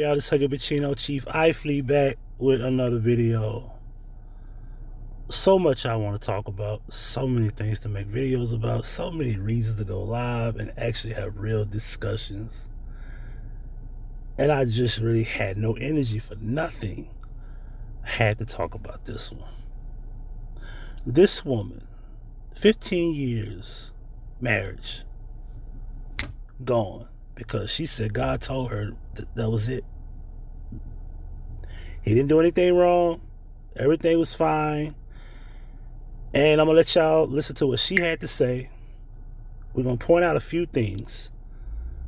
y'all? This Huggie Pacino, Chief iFleet, back with another video. So much I want to talk about, so many things to make videos about, so many reasons to go live and actually have real discussions. And I just really had no energy for nothing. I had to talk about this one. This woman, 15 years marriage, gone because she said God told her that was it. He didn't do anything wrong. Everything was fine. And I'm going to let y'all listen to what she had to say. We're going to point out a few things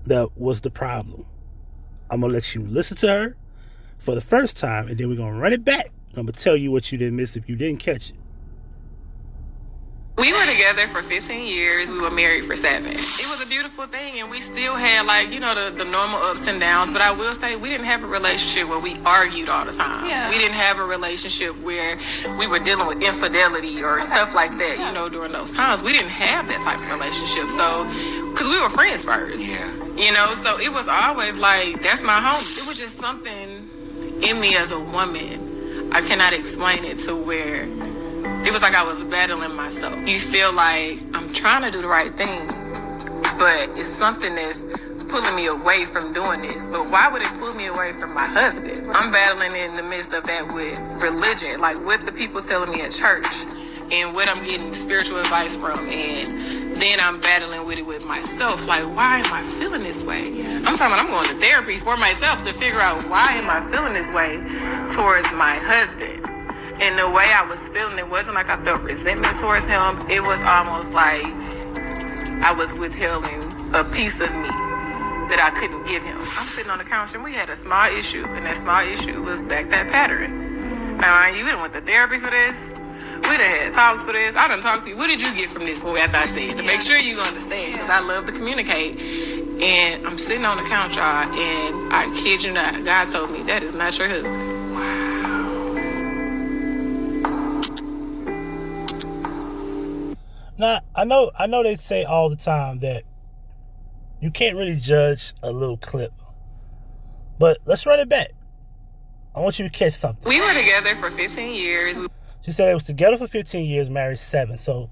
that was the problem. I'm going to let you listen to her for the first time, and then we're going to run it back. I'm going to tell you what you didn't miss if you didn't catch it. We were together for 15 years. We were married for 7. It was a beautiful thing, and we still had, the normal ups and downs. But I will say we didn't have a relationship where we argued all the time. Yeah. We didn't have a relationship where we were dealing with infidelity or stuff like that, during those times. We didn't have that type of relationship. So, because we were friends first. Yeah. So it was always like, that's my homie. It was just something in me as a woman. I cannot explain it to where it was like I was battling myself. You feel like I'm trying to do the right thing, but it's something that's pulling me away from doing this. But why would it pull me away from my husband? I'm battling in the midst of that with religion, like what the people telling me at church and what I'm getting spiritual advice from. And then I'm battling with it with myself. Like, why am I feeling this way? I'm talking about I'm going to therapy for myself to figure out why am I feeling this way towards my husband. And the way I was feeling, it wasn't like I felt resentment towards him. It was almost like I was withholding a piece of me that I couldn't give him. I'm sitting on the couch and we had a small issue, and that small issue was back that pattern. Now, you done went to therapy for this. We done had talks for this. I done talked to you. What did you get from this after I said? To make sure you understand, because I love to communicate. And I'm sitting on the couch, y'all, and I kid you not, God told me that is not your husband. Now, I know they say all the time that you can't really judge a little clip. But let's run it back. I want you to catch something. We were together for 15 years. She said they was together for 15 years, married 7. So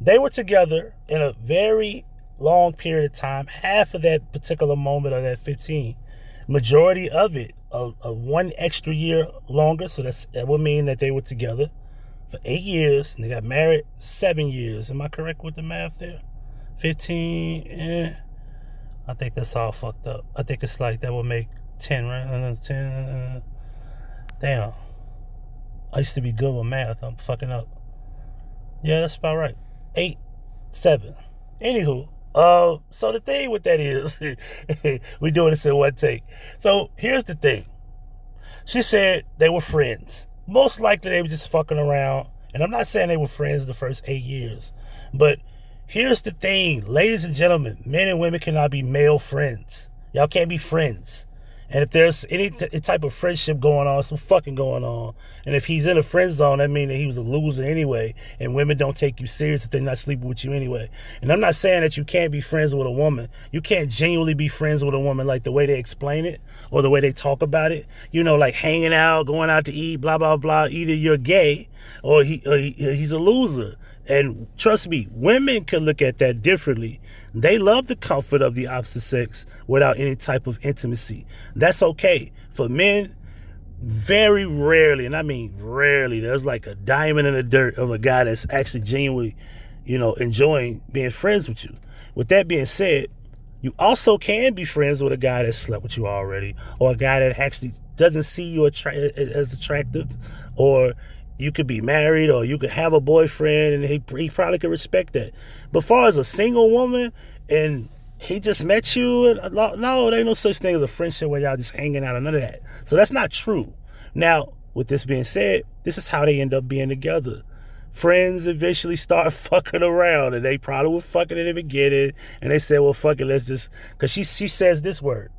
they were together in a very long period of time. Half of that particular moment of that 15. Majority of it, a 1 extra year longer. So that would mean that they were together for 8 years, and they got married 7 years. Am I correct with the math there? 15, I think that's all fucked up. I think it's like that would make 10, right? 10, damn. I used to be good with math. I'm fucking up. Yeah, that's about right. 8, 7. Anywho, so the thing with that is, we doing this in one take. So here's the thing. She said they were friends. Most likely they were just fucking around. And I'm not saying they were friends the first 8 years. But here's the thing. Ladies and gentlemen, men and women cannot be male friends. Y'all can't be friends. And if there's any type of friendship going on, some fucking going on, and if he's in a friend zone, that means that he was a loser anyway, and women don't take you serious if they're not sleeping with you anyway. And I'm not saying that you can't be friends with a woman. You can't genuinely be friends with a woman like the way they explain it or the way they talk about it. Like hanging out, going out to eat, blah, blah, blah. Either you're gay or he's a loser. And trust me, women can look at that differently. They love the comfort of the opposite sex without any type of intimacy. That's okay. For men, very rarely, and I mean rarely, there's like a diamond in the dirt of a guy that's actually genuinely, enjoying being friends with you. With that being said, you also can be friends with a guy that slept with you already, or a guy that actually doesn't see you as attractive, or you could be married, or you could have a boyfriend, and he probably could respect that. But as far as a single woman, and he just met you, no, there ain't no such thing as a friendship where y'all just hanging out or none of that. So that's not true. Now, with this being said, this is how they end up being together. Friends eventually start fucking around, and they probably were fucking in the beginning, and they said, well, fuck it, let's just, because she says this word.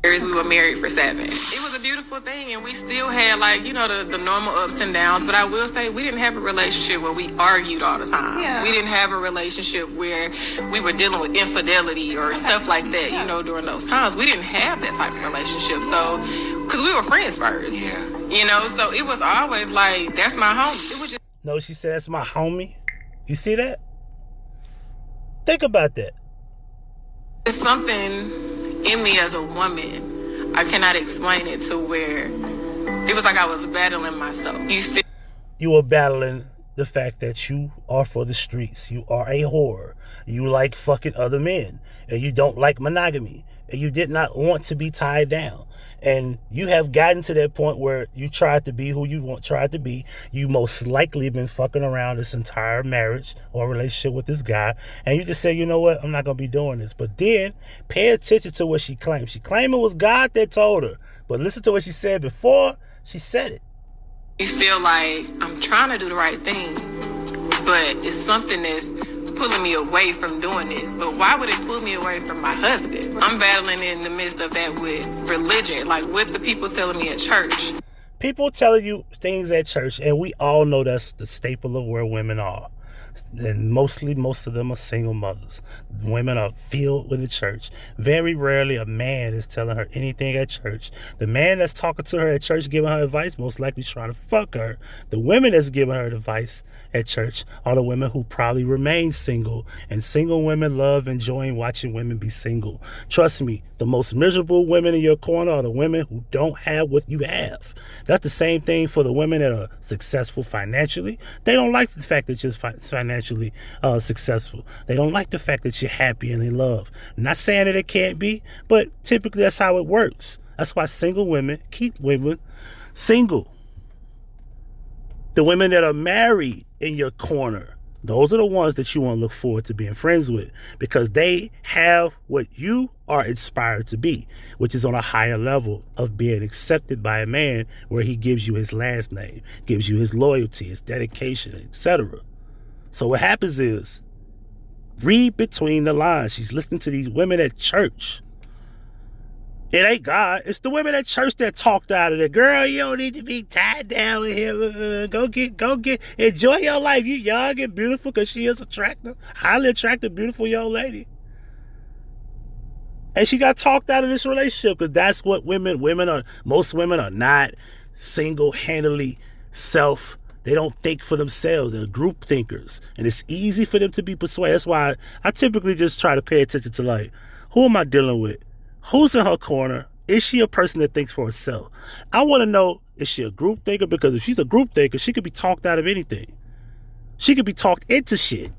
We were married for 7. It was a beautiful thing, and we still had, like, you know, the normal ups and downs. But I will say we didn't have a relationship where we argued all the time. Yeah. We didn't have a relationship where we were dealing with infidelity or stuff like that, you know, during those times. We didn't have that type of relationship. So, because we were friends first. Yeah. You know, so it was always like, that's my homie. It was just... No, she said, that's my homie. You see that? Think about that. It's something in me as a woman, I cannot explain it, to where it was like I was battling myself. You were battling the fact that you are for the streets. You are a whore. You like fucking other men. And you don't like monogamy. And you did not want to be tied down. And you have gotten to that point where you tried to be who you tried to be. You most likely been fucking around this entire marriage or relationship with this guy. And you just say, you know what? I'm not going to be doing this. But then pay attention to what she claimed. She claimed it was God that told her. But listen to what she said before she said it. You feel like I'm trying to do the right thing, but it's something that's pulling me away from doing this. But why would it pull me away from my husband? I'm battling in the midst of that with religion, like what the people telling me at church. People telling you things at church, and we all know that's the staple of where women are. And most of them are single mothers. Women are filled with the church. Very rarely a man is telling her anything at church. The man that's talking to her at church, giving her advice, most likely trying to fuck her. The women that's giving her advice at church are the women who probably remain single. And single women love enjoying watching women be single. Trust me, the most miserable women in your corner are the women who don't have what you have. That's the same thing for the women that are successful financially. They don't like the fact that you're financially successful. They don't like the fact that you're happy and in love. I'm not saying that it can't be, but typically that's how it works. That's why single women keep women single. The women that are married in your corner, those are the ones that you want to look forward to being friends with, because they have what you are inspired to be, which is on a higher level of being accepted by a man, where he gives you his last name, gives you his loyalty, his dedication, etc. So what happens is, read between the lines. She's listening to these women at church. It ain't God. It's the women at church that talked out of it. Girl, you don't need to be tied down with him. Go get, enjoy your life. You young and beautiful, because she is attractive, highly attractive, beautiful young lady. And she got talked out of this relationship, because that's what most women are not single-handedly they don't think for themselves. They're group thinkers. And it's easy for them to be persuaded. That's why I typically just try to pay attention to, like, who am I dealing with? Who's in her corner? Is she a person that thinks for herself? I want to know, is she a group thinker? Because if she's a group thinker, she could be talked out of anything. She could be talked into shit.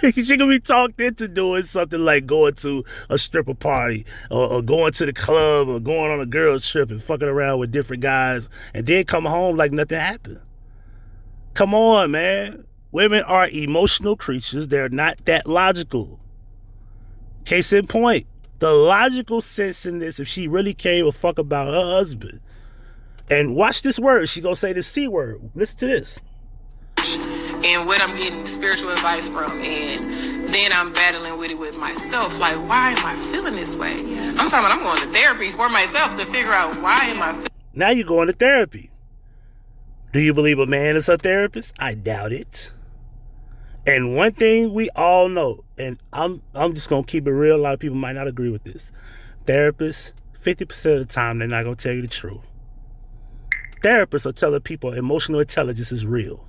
She could be talked into doing something like going to a stripper party or going to the club or going on a girls trip and fucking around with different guys and then come home like nothing happened. Come on, man. Women are emotional creatures. They're not that logical. Case in point. The logical sense in this, if she really gave a fuck about her husband, and watch this word, she gonna say the C word. Listen to this. And what I'm getting spiritual advice from, and then I'm battling with it with myself. Like, why am I feeling this way? I'm talking about I'm going to therapy for myself to figure out why am I feeling. Now you're going to therapy. Do you believe a man is a therapist? I doubt it. And one thing we all know, and I'm just going to keep it real, a lot of people might not agree with this. Therapists, 50% of the time, they're not going to tell you the truth. Therapists are telling people emotional intelligence is real.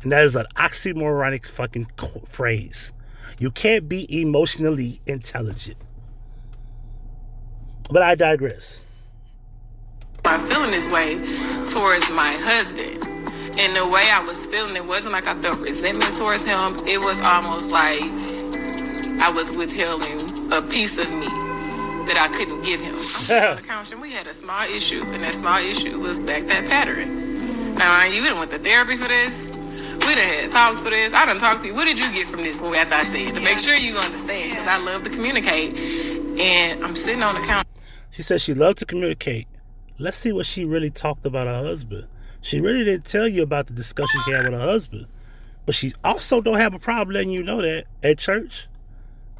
And that is an oxymoronic fucking phrase. You can't be emotionally intelligent. But I digress. I'm feeling this way towards my husband. And the way I was feeling, it wasn't like I felt resentment towards him. It was almost like I was withholding a piece of me that I couldn't give him. On the couch, and we had a small issue, and that small issue was back that pattern. Now, you done went to therapy for this. We done had talks for this. I done talked to you. What did you get from this movie after I said? To make sure you understand, because I love to communicate. And I'm sitting on the couch. She said she loved to communicate. Let's see what she really talked about her husband. She really didn't tell you about the discussion she had with her husband. But she also don't have a problem letting you know that at church.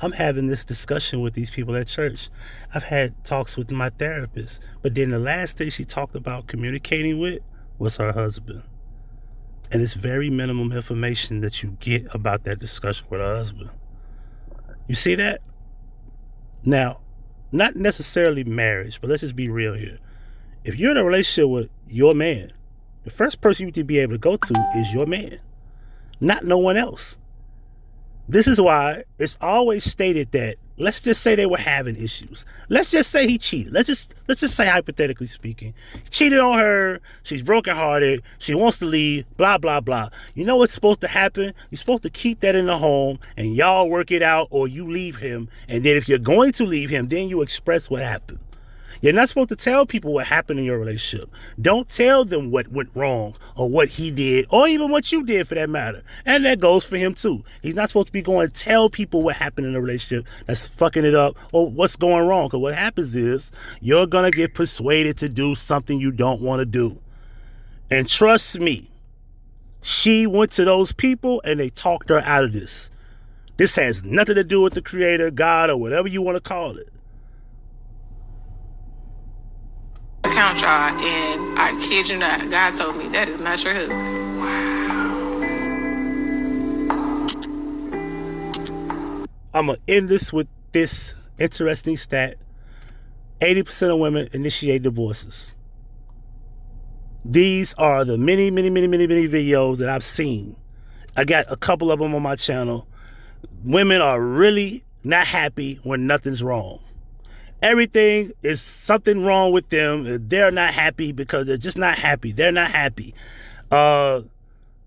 I'm having this discussion with these people at church. I've had talks with my therapist. But then the last thing she talked about communicating with was her husband. And it's very minimum information that you get about that discussion with her husband. You see that? Now, not necessarily marriage, but let's just be real here. If you're in a relationship with your man, the first person you need to be able to go to is your man, not no one else. This is why it's always stated that, let's just say they were having issues. Let's just say he cheated. Let's just say, hypothetically speaking, he cheated on her. She's brokenhearted. She wants to leave, blah, blah, blah. You know what's supposed to happen? You're supposed to keep that in the home and y'all work it out, or you leave him. And then if you're going to leave him, then you express what happened. You're not supposed to tell people what happened in your relationship. Don't tell them what went wrong or what he did or even what you did for that matter. And that goes for him too. He's not supposed to be going to tell people what happened in a relationship that's fucking it up or what's going wrong. Because what happens is you're going to get persuaded to do something you don't want to do. And trust me, she went to those people and they talked her out of this. This has nothing to do with the creator, God, or whatever you want to call it. Account y'all, and I kid you not, God told me that is not your husband. Wow. I'm going to end this with this interesting stat. 80% of women initiate divorces. These are the many videos that I've seen. I got a couple of them on my channel. Women are really not happy when nothing's wrong. Everything is something wrong with them. They're not happy because they're just not happy. They're not happy. The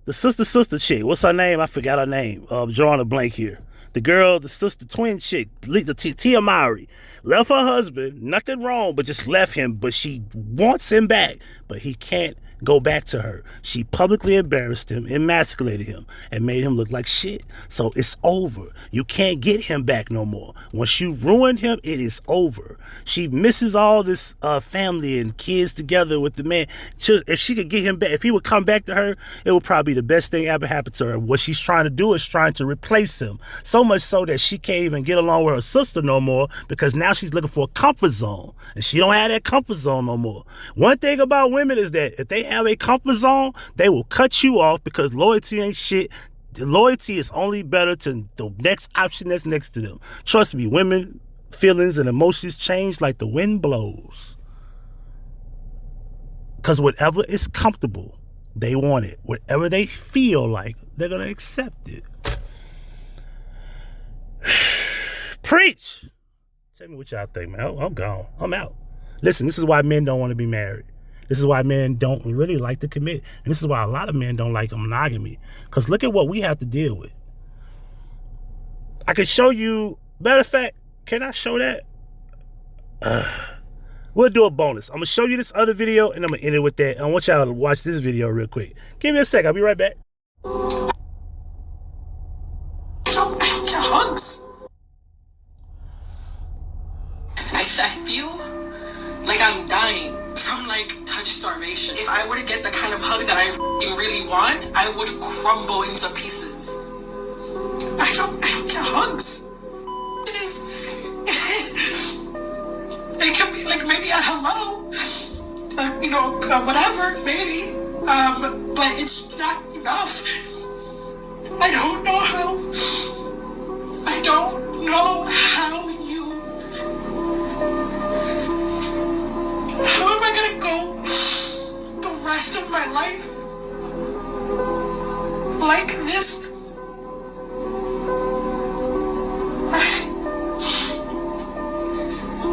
sister chick, what's her name? I forgot her name. I'm drawing a blank here. The girl, the sister twin chick, Tia Mowry, left her husband, nothing wrong, but just left him. But she wants him back, but he can't go back to her. She publicly embarrassed him, emasculated him, and made him look like shit. So it's over. You can't get him back no more. Once you ruin him, it is over. She misses all this family and kids together with the man. If she could get him back, if he would come back to her, it would probably be the best thing ever happened to her. What she's trying to do is trying to replace him. So much so that she can't even get along with her sister no more, because now she's looking for a comfort zone. And she don't have that comfort zone no more. One thing about women is that if they have a comfort zone, they will cut you off, because loyalty ain't shit. Loyalty is only better to the next option that's next to them. Trust me, women feelings and emotions change like the wind blows, because whatever is comfortable, they want it. Whatever they feel like, they're gonna accept it. Preach. Tell me what y'all think, man. I'm gone. I'm out. Listen, this is why men don't want to be married. This is why men don't really like to commit. And this is why a lot of men don't like monogamy. Because look at what we have to deal with. I can show you, matter of fact, can I show that? We'll do a bonus. I'm going to show you this other video, and I'm going to end it with that. I want y'all to watch this video real quick. Give me a sec. I'll be right back. I don't get hugs. I feel like I'm dying from touch starvation. If I were to get the kind of hug that I really want, I would crumble into pieces. I don't get hugs. It can be maybe a hello, whatever, maybe. But it's not enough. I don't know how how am I gonna go the rest of my life like this?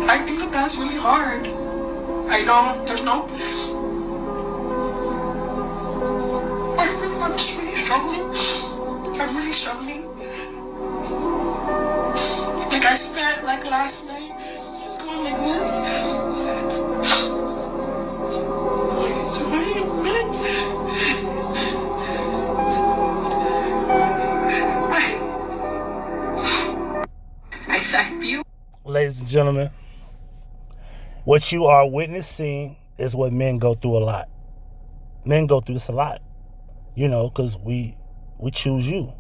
I think that's really hard. I'm just really struggling. I'm really struggling. I spent last night going like this. 20 minutes. I feel. Ladies and gentlemen, what you are witnessing is what men go through a lot. Men go through this a lot, because we choose you.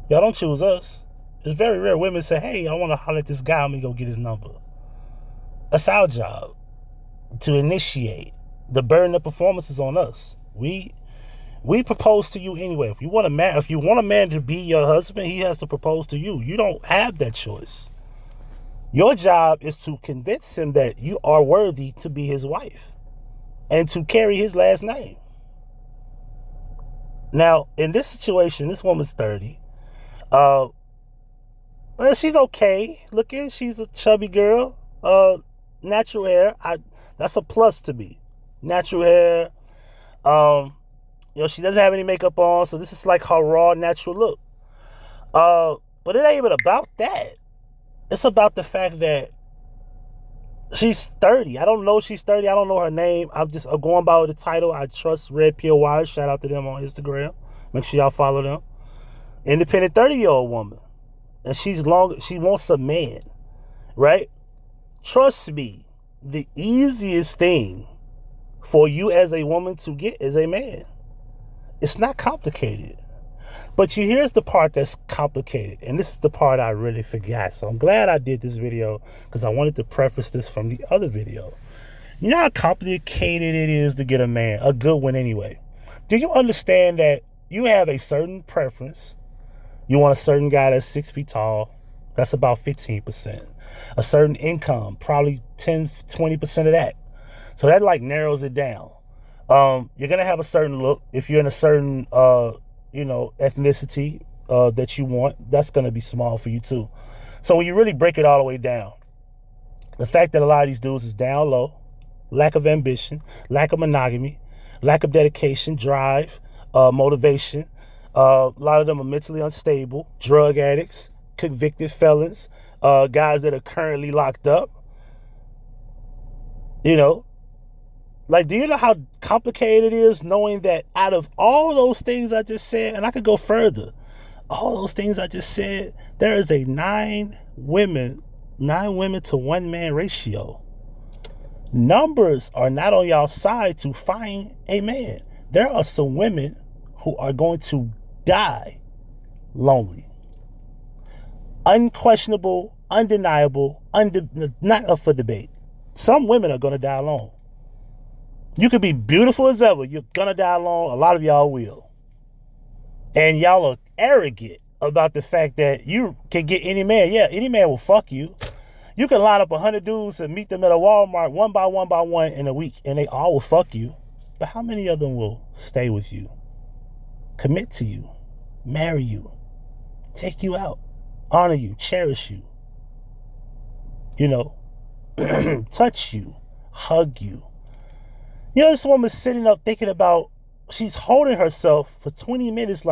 Y'all don't choose us. It's very rare women say, hey, I want to holler at this guy. Let me go get his number. That's our job, to initiate. The burden of performance is on us. We propose to you anyway. If you want a man to be your husband, he has to propose to you. You don't have that choice. Your job is to convince him that you are worthy to be his wife and to carry his last name. Now, in this situation, this woman's 30. Well, she's okay looking. She's a chubby girl. Natural hair. That's a plus to me. Natural hair. She doesn't have any makeup on, so this is like her raw, natural look. But it ain't even about that. It's about the fact that she's 30. I don't know she's 30. I don't know her name. I'm going by the title. I trust Red Pill Wires. Shout out to them on Instagram. Make sure y'all follow them. Independent 30-year-old woman. And she wants a man. Right? Trust me, the easiest thing for you as a woman to get is a man. It's not complicated. But here's the part that's complicated. And this is the part I really forgot. So I'm glad I did this video because I wanted to preface this from the other video. You know how complicated it is to get a man, a good one anyway. Do you understand that you have a certain preference? You want a certain guy that's 6 feet tall. That's about 15%. A certain income, probably 10, 20% of that. So that like narrows it down. You're going to have a certain look. If you're in a certain, ethnicity that you want, that's going to be small for you too. So when you really break it all the way down, the fact that a lot of these dudes is down low, lack of ambition, lack of monogamy, lack of dedication, drive, motivation. A lot of them are mentally unstable, drug addicts, convicted felons, guys that are currently locked up. Like, do you know how complicated it is knowing that out of all those things I just said, and I could go further, all those things I just said, there is a 9 women to 1 man ratio. Numbers are not on y'all side to find a man. There are some women who are going to die lonely. Unquestionable, undeniable, not up for debate. Some women are going to die alone. You could be beautiful as ever. You're going to die alone. A lot of y'all will. And y'all are arrogant about the fact that you can get any man. Yeah, any man will fuck you. You can line up 100 dudes and meet them at a Walmart one by one in a week, and they all will fuck you. But how many of them will stay with you, commit to you, marry you, take you out, honor you, cherish you, touch you, hug you? This woman's sitting up thinking about, she's holding herself for 20 minutes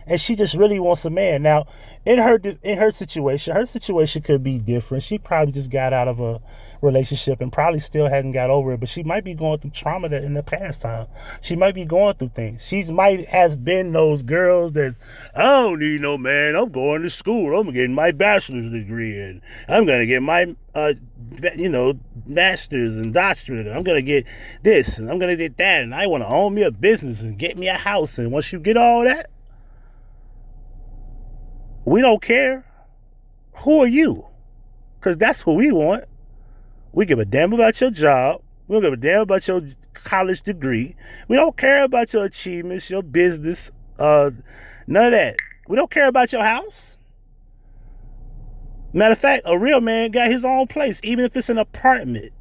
and she just really wants a man. Now, in her situation could be different. She probably just got out of a relationship and probably still hasn't got over it, but she might be going through trauma that in the past time. She might be going through things. Has been those girls that's, I don't need no man. I'm going to school. I'm getting my bachelor's degree and I'm going to get my, master's and doctorate. I'm going to get this and I'm going to get that. And I want to own me a business and get me a house. And once you get all that, we don't care. Who are you? Because that's what we want. We give a damn about your job. We don't give a damn about your college degree. We don't care about your achievements, your business, none of that. We don't care about your house. Matter of fact, a real man got his own place, even if it's an apartment.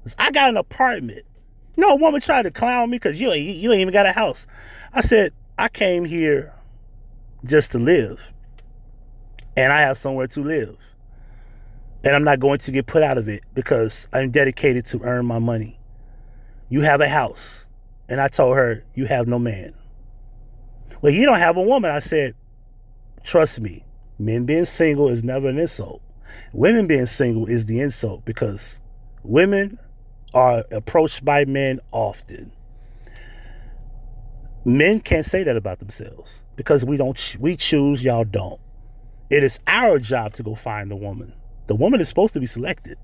'Cause I got an apartment. A woman tried to clown me because you ain't even got a house. I said, I came here just to live. And I have somewhere to live. And I'm not going to get put out of it because I'm dedicated to earn my money. You have a house. And I told her, you have no man. Well, you don't have a woman. I said, trust me, men being single is never an insult. Women being single is the insult because women are approached by men often. Men can't say that about themselves because we choose, y'all don't. It is our job to go find the woman. The woman is supposed to be selected.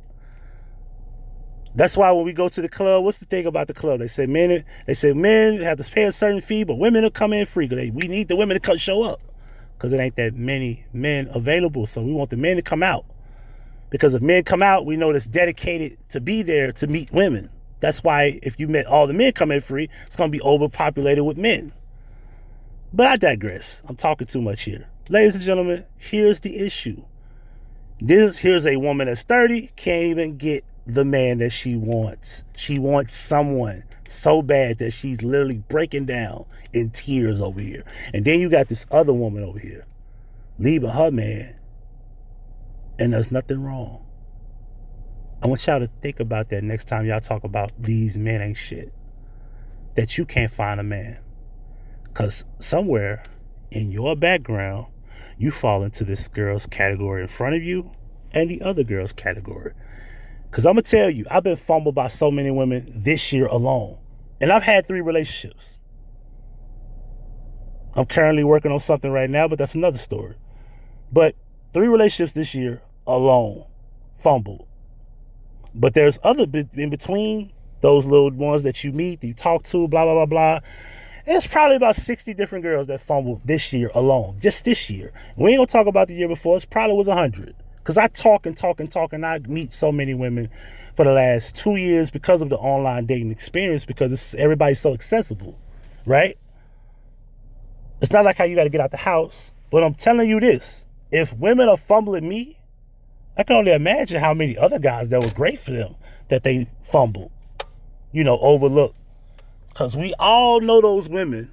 That's why when we go to the club, what's the thing about the club? They say men have to pay a certain fee, but women will come in free. We need the women to show up. because it ain't that many men available. So we want the men to come out, because if men come out, we know that's dedicated to be there to meet women. That's why if you met all the men come in free, it's going to be overpopulated with men. But I digress. I'm talking too much here. Ladies and gentlemen, here's the issue. Here's a woman that's 30, can't even get the man that she wants. She wants someone so bad that she's literally breaking down in tears over here. And then you got this other woman over here leaving her man, and there's nothing wrong. I want y'all to think about that next time y'all talk about these men ain't shit, that you can't find a man. Because somewhere in your background, you fall into this girl's category in front of you and the other girl's category. Because I'm going to tell you, I've been fumbled by so many women this year alone. And I've had 3 relationships. I'm currently working on something right now, but that's another story. But 3 relationships this year alone, fumbled. But there's other in between those little ones that you meet, that you talk to, blah, blah, blah, blah. It's probably about 60 different girls that fumbled this year alone, just this year. We ain't gonna talk about the year before. It probably was 100. Because I talk and talk and talk, and I meet so many women for the last 2 years because of the online dating experience, because everybody's so accessible, right? It's not like how you got to get out the house. But I'm telling you this, if women are fumbling me, I can only imagine how many other guys that were great for them that they fumbled, overlooked. Because we all know those women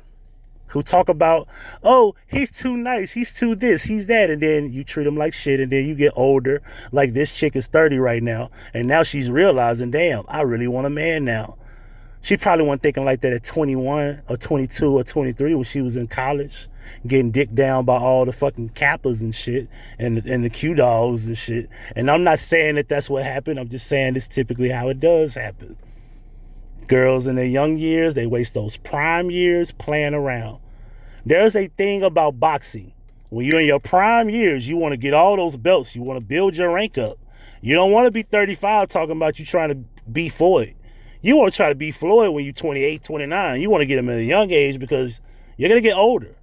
who talk about, oh, he's too nice, he's too this, he's that, and then you treat him like shit, and then you get older, like this chick is 30 right now, and now she's realizing, damn, I really want a man now. She probably wasn't thinking like that at 21 or 22 or 23 when she was in college, getting dicked down by all the fucking Kappas and shit, and the Q-dogs and shit. And I'm not saying that that's what happened, I'm just saying it's typically how it does happen. Girls in their young years, they waste those prime years playing around. There's a thing about boxing. When you're in your prime years, you want to get all those belts. You want to build your rank up. You don't want to be 35 talking about you trying to be Floyd. You want to try to be Floyd when you're 28, 29. You want to get them at a young age because you're going to get older.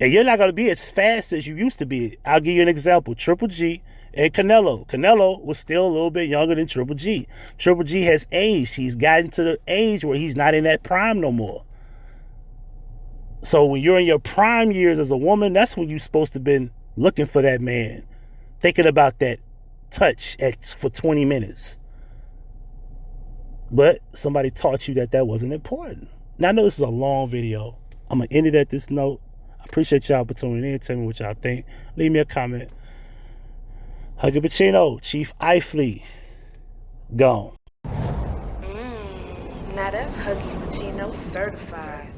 And you're not going to be as fast as you used to be. I'll give you an example. Triple G and Canelo. Canelo was still a little bit younger than Triple G. Triple G has aged. He's gotten to the age where he's not in that prime no more. So when you're in your prime years as a woman, that's when you're supposed to have been looking for that man, thinking about that touch for 20 minutes. But somebody taught you that wasn't important. Now, I know this is a long video. I'm going to end it at this note. I appreciate y'all for tuning in. Tell me what y'all think. Leave me a comment. Huggie Pacino, Chief Ifley, gone. Now that's Huggie Pacino certified.